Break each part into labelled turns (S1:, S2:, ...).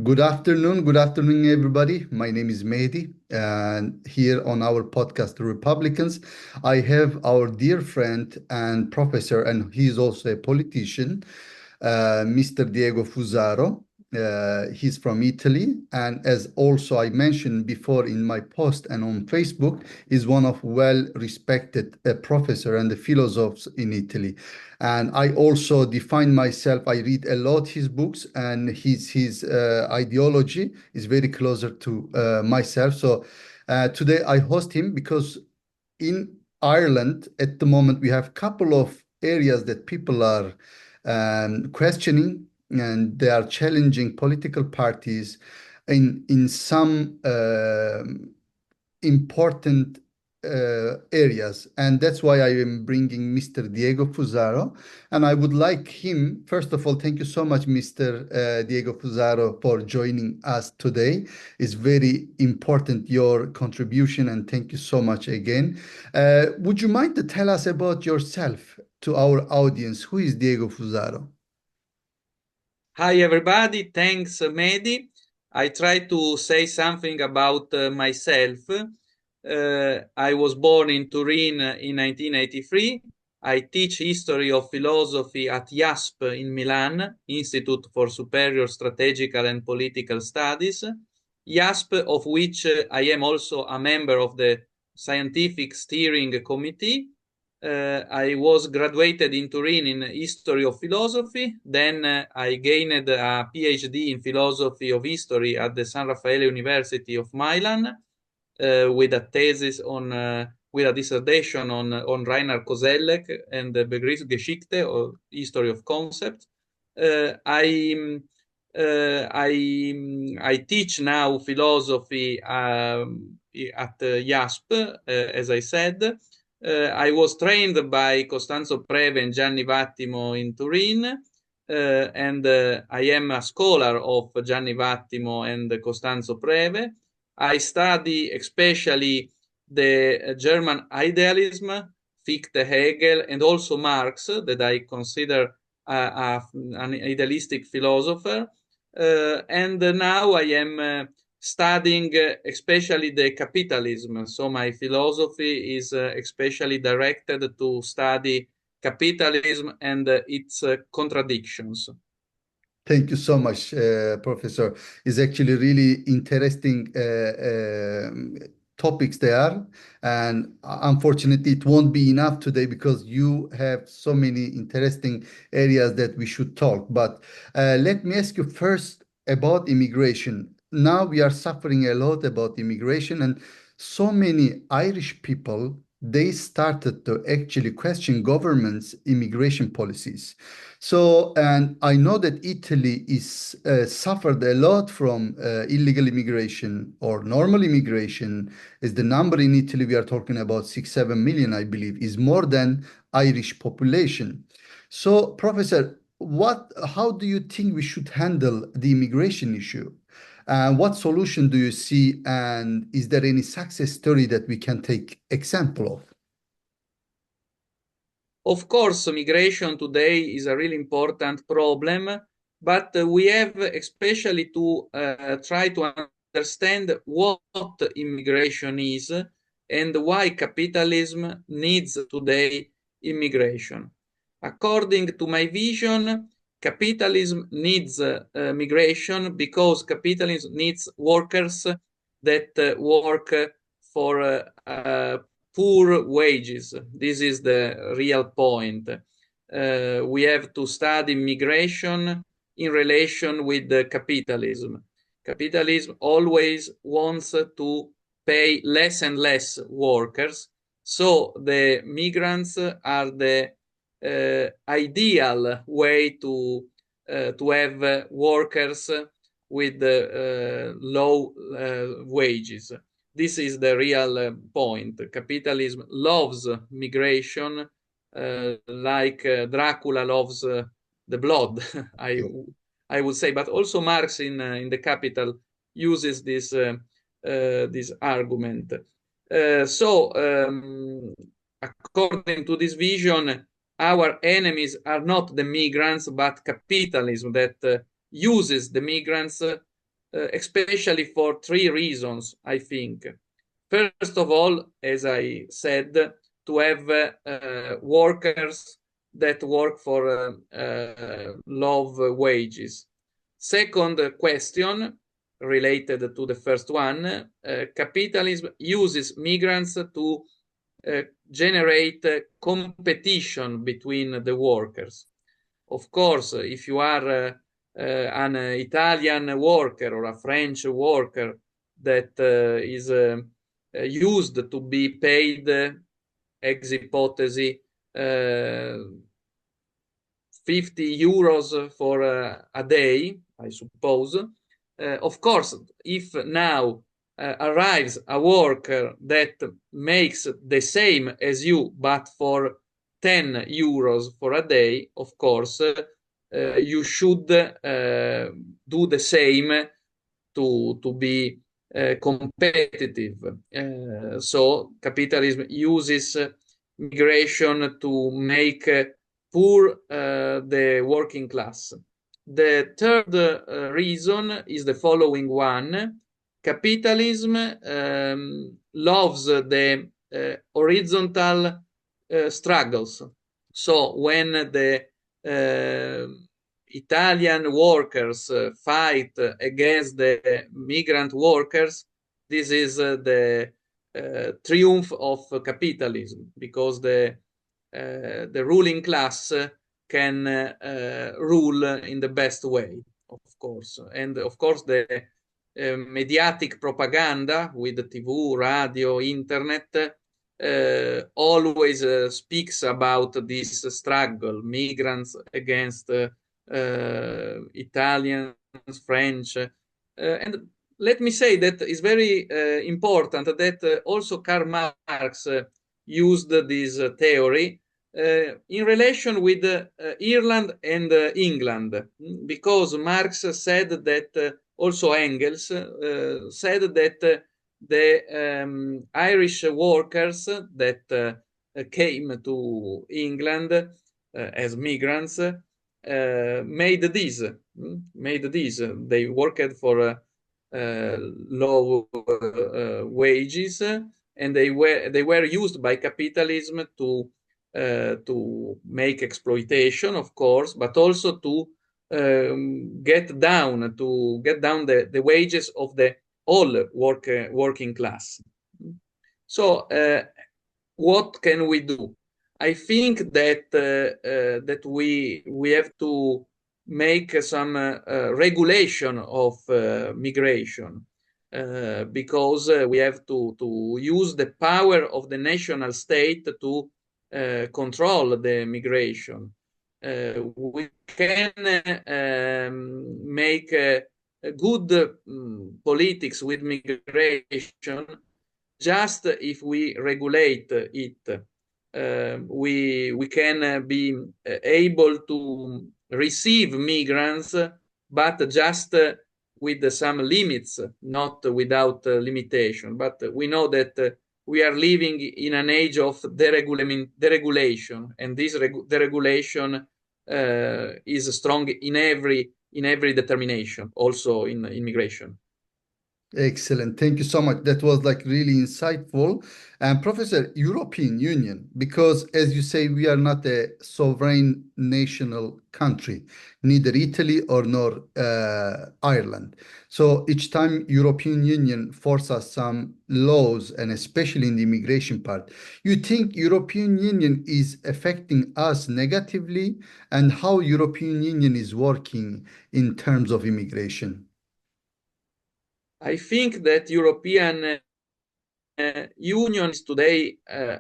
S1: Good afternoon, everybody. My name is Mehdi, and here on our podcast, The Republicans, I have our dear friend and professor, and he is also a politician, Mr. Diego Fusaro. He's from Italy, and as also I mentioned before in my post and on Facebook, is one of well-respected professor and the philosophers in Italy. And I also define myself. I read a lot his books, and his ideology is very closer to myself. So today I host him because in Ireland at the moment we have a couple of areas that people are questioning, and they are challenging political parties in some important areas, and that's why I am bringing Mr. Diego Fusaro. And I would like him, first of all, thank you so much, Mr. Diego Fusaro, for joining us today. It's very important your contribution, and thank you so much again. Would you mind to tell us about yourself to our audience? Who is Diego Fusaro?
S2: Hi everybody, thanks Mehdi. I try to say something about myself. I was born in Turin in 1983. I teach history of philosophy at IASP in Milan, Institute for Superior Strategical and Political Studies. IASP, of which I am also a member of the Scientific Steering Committee. I was graduated in Turin in History of Philosophy. Then I gained a PhD in Philosophy of History at the San Raffaele University of Milan with a thesis with a dissertation on Rainer Koselleck and the Begriffsgeschichte, or History of Concept. I teach now philosophy at IASP, as I said. I was trained by Costanzo Preve and Gianni Vattimo in Turin, and I am a scholar of Gianni Vattimo and Costanzo Preve. I study especially the German idealism, Fichte, Hegel, and also Marx, that I consider an idealistic philosopher. And now I am studying especially the capitalism. So my philosophy is especially directed to study capitalism and its contradictions.
S1: Thank you so much, Professor. It's actually really interesting topics there. And unfortunately, it won't be enough today because you have so many interesting areas that we should talk. But let me ask you first about immigration. Now we are suffering a lot about immigration, and so many Irish people, they started to actually question government's immigration policies. So, and I know that Italy is suffered a lot from illegal immigration or normal immigration. Is the number in Italy we are talking about 6, 7 million, I believe, is more than Irish population. So, Professor, how do you think we should handle the immigration issue? What solution do you see? And is there any success story that we can take example of?
S2: Of course, migration today is a really important problem, but we have especially to try to understand what immigration is and why capitalism needs today immigration. According to my vision, capitalism needs migration because capitalism needs workers that work for poor wages. This is the real point. We have to study migration in relation with the capitalism. Capitalism always wants to pay less and less workers, so the migrants are the ideal way to have workers with low wages. This is the real point. Capitalism loves migration like Dracula loves the blood, I would say. But also Marx in the Capital uses this argument. According to this vision, our enemies are not the migrants, but capitalism that uses the migrants especially for three reasons, I think. First of all, as I said, to have workers that work for low wages. Second question, related to the first one, capitalism uses migrants to generate competition between the workers. Of course, if you are an Italian worker or a French worker that is used to be paid, ex hypothesis, 50 euros for a day, I suppose. Of course, if now arrives a worker that makes the same as you, but for 10 euros for a day, of course, you should do the same to be competitive. So capitalism uses migration to make poor the working class. The third reason is the following one. Capitalism loves the horizontal struggles. So when the Italian workers fight against the migrant workers, this is the triumph of capitalism, because the ruling class can rule in the best way, of course. And of course, the mediatic propaganda with the TV, radio, internet always speaks about this struggle, migrants against Italians, French. And let me say that it's very important that also Karl Marx used this theory in relation with Ireland and England, because Marx said that, also Engels said that the Irish workers that came to England as migrants made this. They worked for low wages, and they were used by capitalism to make exploitation, of course, but also to get down the wages of the all working class. So what can we do? I think that that we have to make some regulation of migration, because we have to use the power of the national state to control the migration. We can make good politics with migration just if we regulate it. We can be able to receive migrants, but just with some limits, not without limitation. But we know that we are living in an age of deregulation, and this deregulation is strong in every determination, also in immigration.
S1: Excellent. Thank you so much. That was like really insightful. And Professor, European Union, because as you say, we are not a sovereign national country, neither Italy or nor Ireland. So each time European Union force us some laws, and especially in the immigration part, you think European Union is affecting us negatively, and how European Union is working in terms of immigration?
S2: I think that European Union is today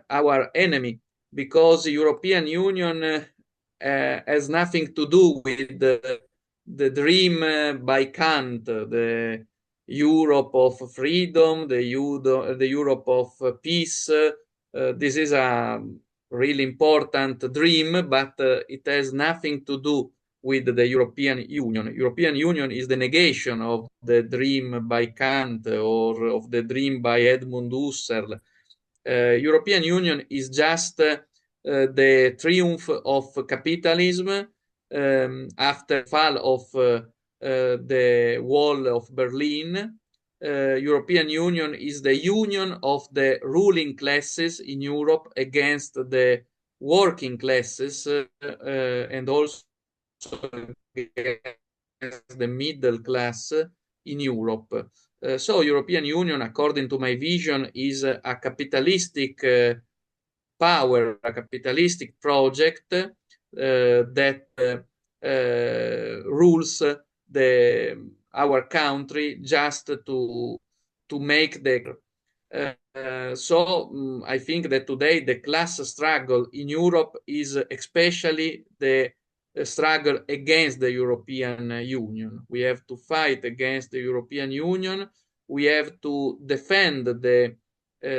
S2: our enemy, because European Union has nothing to do with the dream by Kant, the Europe of freedom, the Europe of peace. This is a really important dream, but it has nothing to do with the European Union. European Union is the negation of the dream by Kant or of the dream by Edmund Husserl. European Union is just the triumph of capitalism after fall of the wall of Berlin. European Union is the union of the ruling classes in Europe against the working classes and also against the middle class in Europe. So European Union, according to my vision, is a capitalistic power, a capitalistic project that rules our country just to make the I think that today the class struggle in Europe is especially the struggle against the European Union. We have to fight against the European Union. We have to defend the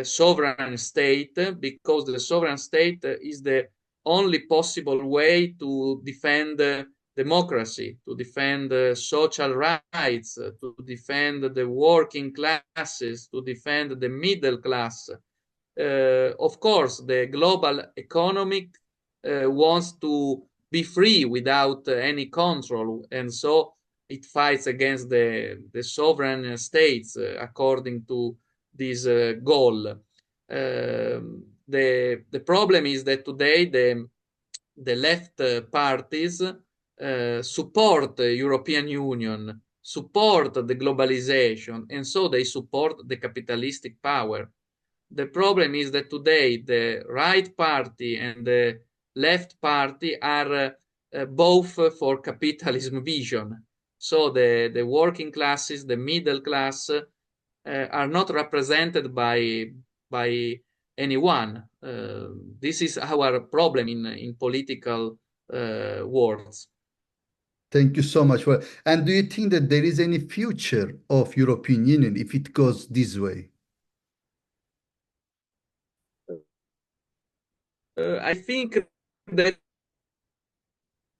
S2: sovereign state, because the sovereign state is the only possible way to defend democracy, to defend social rights, to defend the working classes, to defend the middle class. Of course, the global economy wants to be free without any control, and so it fights against the sovereign states according to this goal. The problem is that today the left parties support the European Union, support the globalization, and so they support the capitalistic power. The problem is that today the right party and the left party are both for capitalism vision. So the working classes, the middle class, are not represented by anyone. This is our problem in political words.
S1: Thank you so much. Well, and do you think that there is any future of European Union if it goes this way?
S2: I think that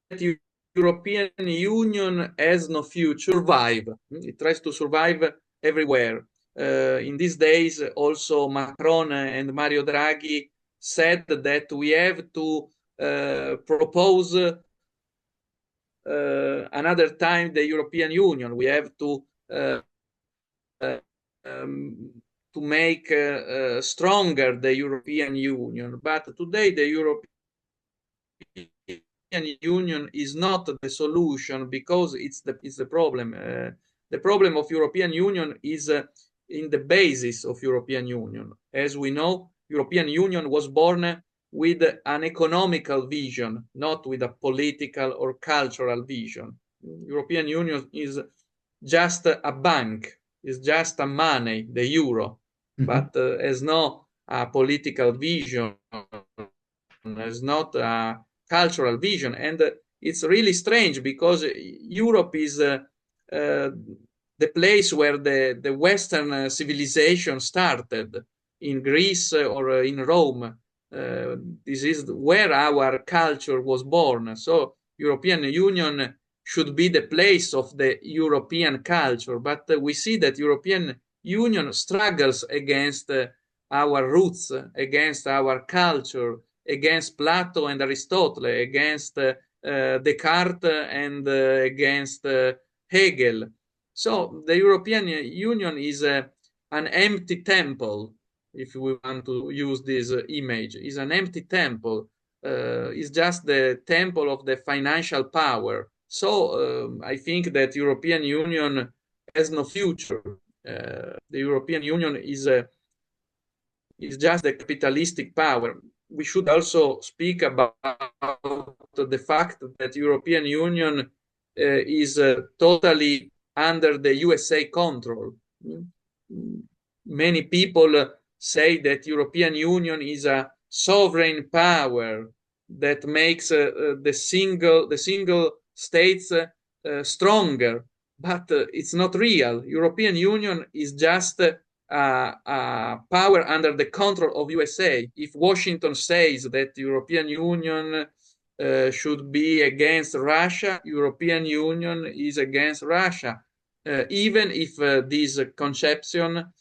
S2: the European Union has no future. Survive. It tries to survive everywhere. In these days, also Macron and Mario Draghi said that we have to propose another time the European Union. We have to make stronger the European Union. But today the European Union is not the solution, because it's the problem. The problem of European Union is in the basis of European Union. As we know, European Union was born with an economical vision, not with a political or cultural vision. European Union is just a bank, is just a money, the euro, but has no political vision, has not a cultural vision. And it's really strange, because Europe is the place where the Western civilization started, in Greece or in Rome. This is where our culture was born. So European Union should be the place of the European culture. But we see that European Union struggles against our roots, against our culture, against Plato and Aristotle, against Descartes and against Hegel. So the European Union is an empty temple, if we want to use this image. Is an empty temple. It's just the temple of the financial power. So I think that European Union has no future. The European Union is just the capitalistic power. We should also speak about the fact that European Union is totally under the USA control. Many people say that European Union is a sovereign power that makes the single states stronger, but it's not real. European Union is just power under the control of USA. If Washington says that the European Union should be against Russia, European Union is against Russia, even if this conception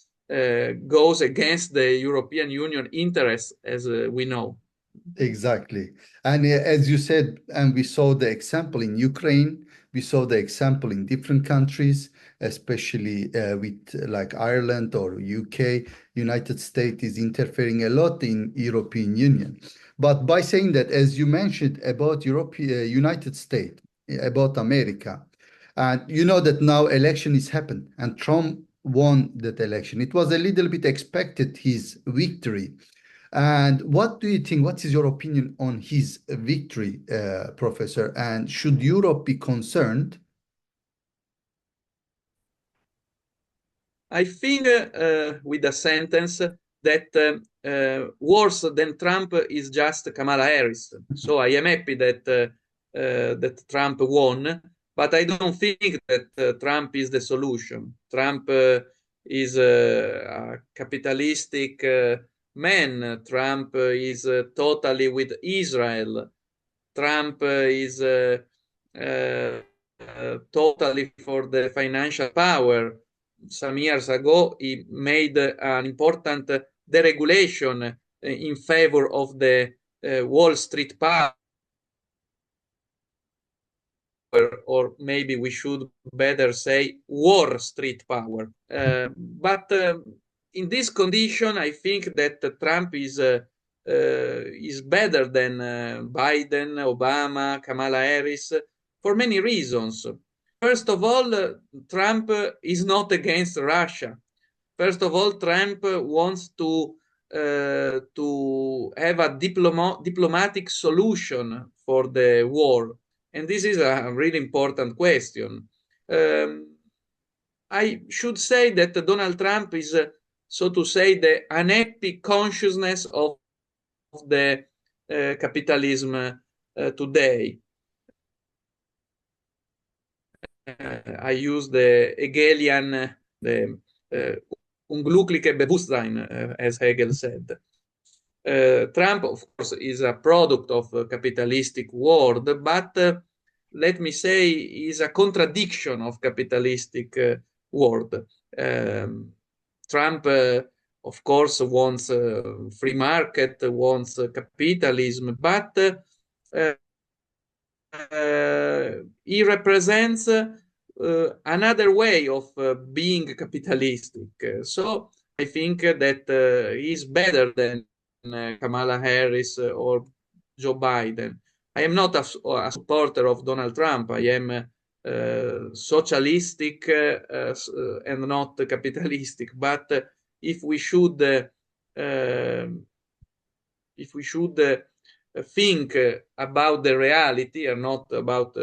S2: goes against the European Union interests, as we know.
S1: Exactly. And as you said, and we saw the example in Ukraine, We saw the example in different countries, especially with like Ireland or UK. United States is interfering a lot in European Union. But by saying that, as you mentioned about United States, about America, and you know that now election is happened and Trump won that election. It was a little bit expected his victory. And what do you think? What is your opinion on his victory, Professor? And should Europe be concerned?
S2: I think with a sentence that worse than Trump is just Kamala Harris. So I am happy that Trump won, but I don't think that Trump is the solution. Trump is a capitalistic man. Trump is totally with Israel. Trump is totally for the financial power. Some years ago, he made an important deregulation in favor of the Wall Street power, or maybe we should better say Wall Street power. But in this condition, I think that Trump is better than Biden, Obama, Kamala Harris for many reasons. First of all, Trump is not against Russia. First of all, Trump wants to have a diplomatic solution for the war, and this is a really important question. I should say that Donald Trump is, so to say, the unhappy consciousness of the capitalism today. I use the Hegelian, the unglückliche Bewusstsein, as Hegel said. Trump, of course, is a product of a capitalistic world, but let me say, is a contradiction of capitalistic world. Trump, of course, wants free market, wants capitalism, but he represents another way of being capitalistic. So I think that he's better than Kamala Harris or Joe Biden. I am not a supporter of Donald Trump. I am socialistic and not capitalistic. But if we should think about the reality and not about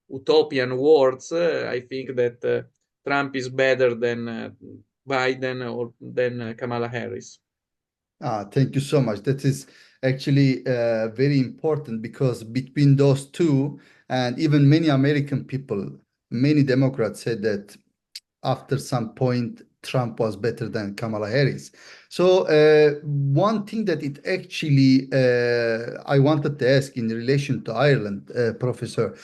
S2: utopian words, I think that Trump is better than Biden or than Kamala Harris.
S1: Thank you so much. That is actually very important because between those two, and even many American people, many Democrats said that after some point, Trump was better than Kamala Harris. So one thing that it actually I wanted to ask in relation to Ireland, Professor,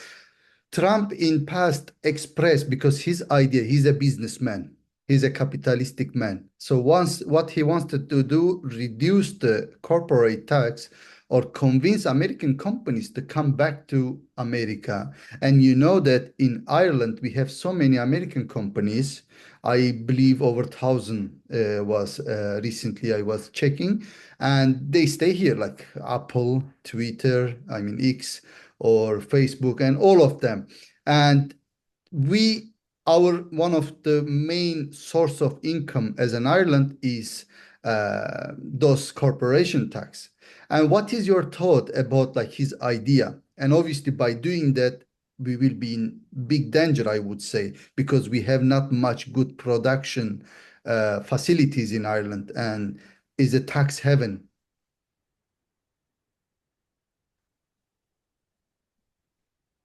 S1: Trump in past expressed because his idea, he's a businessman, he's a capitalistic man. So once what he wanted to do, reduce the corporate tax or convince American companies to come back to America. And you know that in Ireland, we have so many American companies. I believe over 1,000 was recently I was checking, and they stay here like Apple, Twitter, I mean X, or Facebook, and all of them. And we, our one of the main source of income as an Ireland is those corporation tax. And what is your thought about like his idea? And obviously by doing that, we will be in big danger, I would say, because we have not much good production facilities in Ireland and is a tax heaven.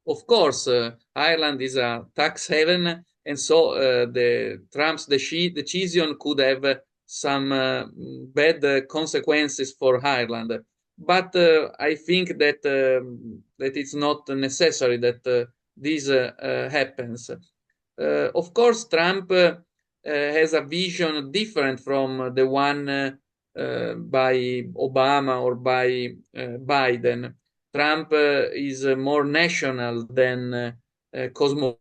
S2: Of course, Ireland is a tax haven, and so the Trump's decision could have some bad consequences for Ireland. But I think that it's not necessary that this happens. Of course, Trump has a vision different from the one by Obama or by Biden. Trump is more national than cosmopolitan.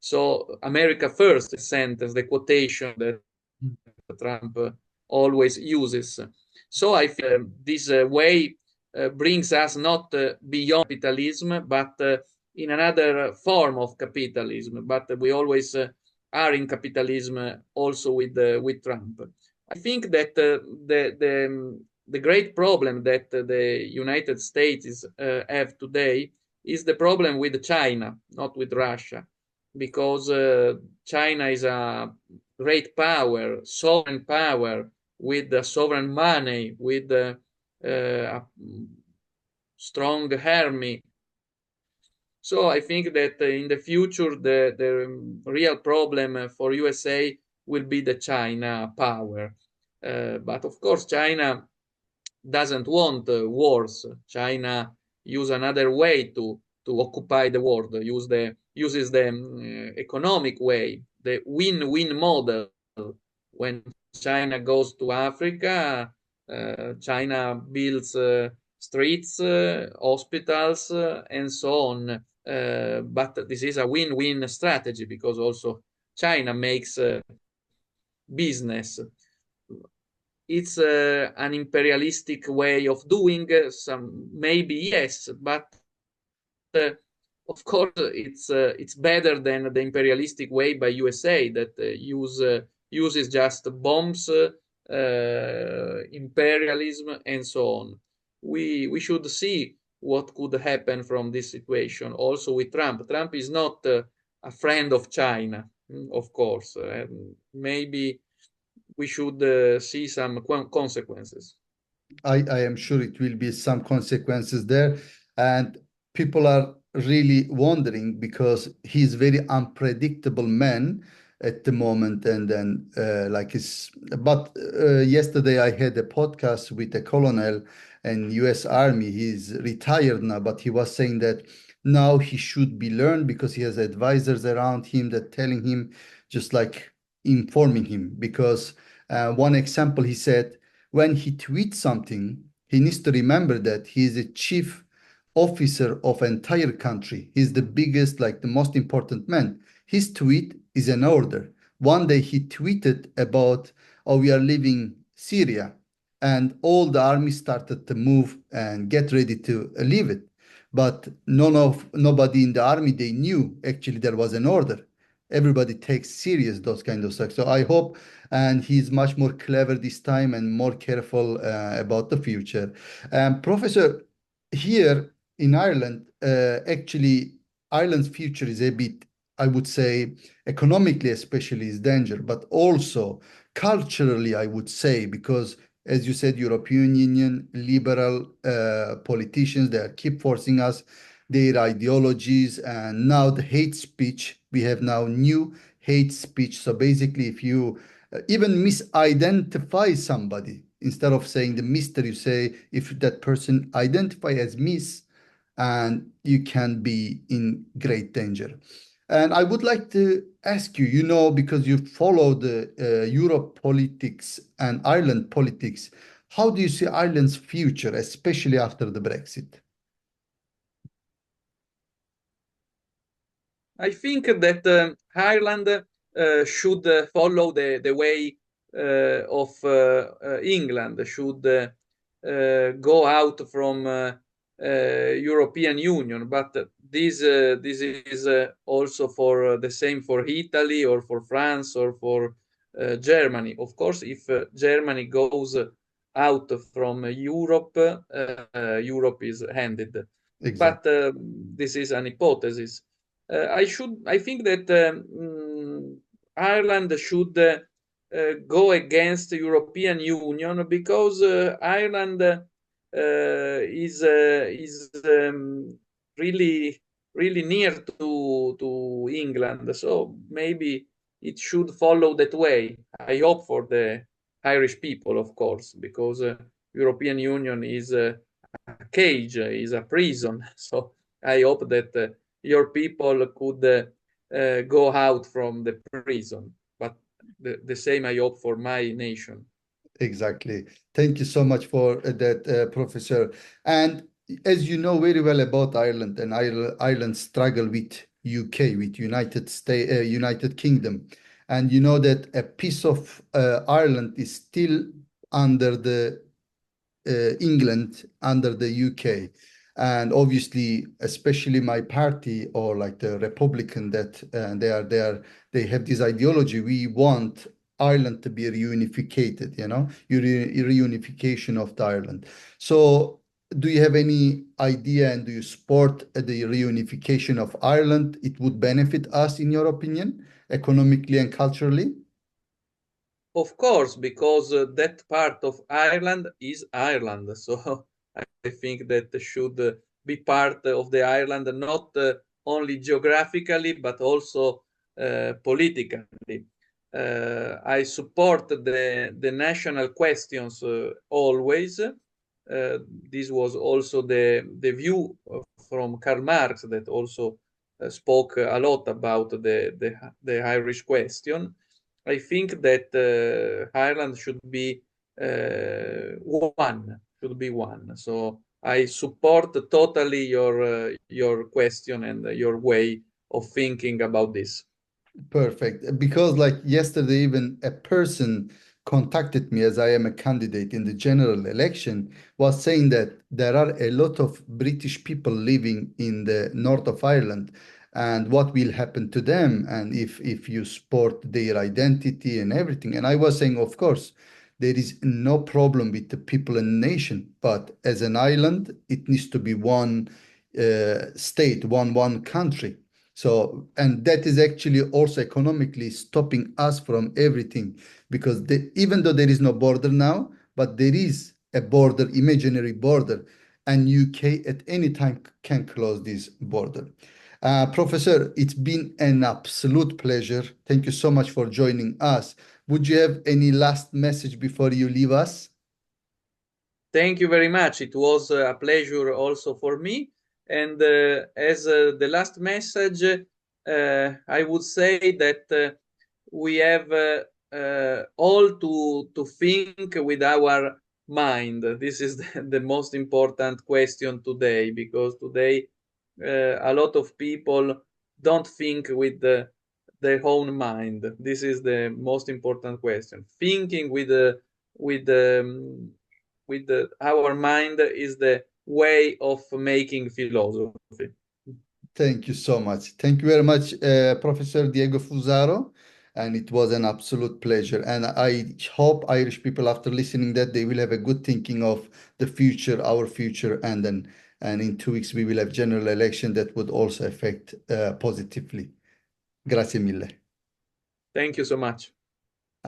S2: So America first sentence, the quotation that Trump always uses. So I think this way brings us not beyond capitalism, but in another form of capitalism. But we always are in capitalism also with Trump. I think that the great problem that the United States have today is the problem with China, not with Russia, because China is a great power, sovereign power, with sovereign money, with a strong army. So I think that in the future, the real problem for USA will be the China power. But of course, China doesn't want wars. China use another way to occupy the world, uses the economic way, the win-win model. When China goes to Africa, China builds streets, hospitals, and so on. But this is a win-win strategy because also China makes business. It's an imperialistic way of doing some, maybe yes, but uh, of course it's better than the imperialistic way by USA that uses just bombs, imperialism, and so on. We should see what could happen from this situation. Also with Trump, Trump is not a friend of China, of course. Maybe we should see some consequences.
S1: I am sure it will be some consequences there. And people are really wondering because he's very unpredictable man at the moment. And then like his, but yesterday I had a podcast with a colonel in US Army. He's retired now, but he was saying that now he should be learned because he has advisors around him that telling him, just like informing him. Because one example, he said, when he tweets something, he needs to remember that he is a chief officer of entire country. He's the biggest, like the most important man. His tweet is an order. One day he tweeted about, oh, we are leaving Syria, and all the army started to move and get ready to leave it. But nobody in the army, they knew actually there was an order. Everybody takes serious those kind of stuff. So I hope, and he's much more clever this time and more careful about the future. Professor, here in Ireland, actually, Ireland's future is a bit, I would say, economically especially is danger, but also culturally, I would say, because as you said, European Union, liberal politicians, they keep forcing us their ideologies, and now the hate speech. We have now new hate speech. So basically, if you even misidentify somebody, instead of saying the mister, you say if that person identify as miss, and you can be in great danger. And I would like to ask you, because you follow the Europe politics and Ireland politics, how do you see Ireland's future, especially after the Brexit?
S2: I think that Ireland should follow the way of England, should go out from European Union. But this is also for the same for Italy or for France or for Germany. Of course, if Germany goes out from Europe, Europe is ended. But
S1: Exactly.
S2: this is an hypothesis. I think that Ireland should go against the European Union because Ireland is really really near to England, so maybe it should follow that way. I hope for the Irish people, of course, because European Union is a cage, is a prison. So I hope that your people could go out from the prison. But the same I hope for my nation.
S1: Exactly. Thank you so much for that, Professor. And as you know very well about Ireland and Ireland's struggle with UK, with United Kingdom, and you know that a piece of Ireland is still under the England, under the UK. And obviously, especially my party or like the Republican, that they have this ideology. We want Ireland to be reunificated, reunification of the Ireland. So, do you have any idea and do you support the reunification of Ireland? It would benefit us, in your opinion, economically and culturally?
S2: Of course, because that part of Ireland is Ireland. So I think that should be part of the Ireland, not only geographically, but also politically. I support the national questions always. This was also the view from Karl Marx that also spoke a lot about the Irish question. I think that Ireland should be one. So I support totally your question and your way of thinking about this.
S1: Perfect. Because like yesterday, even a person contacted me as I am a candidate in the general election, was saying that there are a lot of British people living in the north of Ireland and what will happen to them and if you support their identity and everything. And I was saying, of course, there is no problem with the people and nation, but as an island, it needs to be one state, one country. So, and that is actually also economically stopping us from everything because even though there is no border now, but there is a border, imaginary border, and UK at any time can close this border. Professor, it's been an absolute pleasure. Thank you so much for joining us. Would you have any last message before you leave us?
S2: Thank you very much. It was a pleasure also for me. And as the last message, I would say that we have all to think with our mind. This is the most important question today because today a lot of people don't think with their own mind. This is the most important question. Thinking with our mind is the way of making philosophy.
S1: Thank you so much. Thank you very much, Professor Diego Fusaro. And it was an absolute pleasure. And I hope Irish people, after listening that, they will have a good thinking of the future, our future, and in 2 weeks we will have general election that would also affect positively. Grazie mille.
S2: Thank you so much.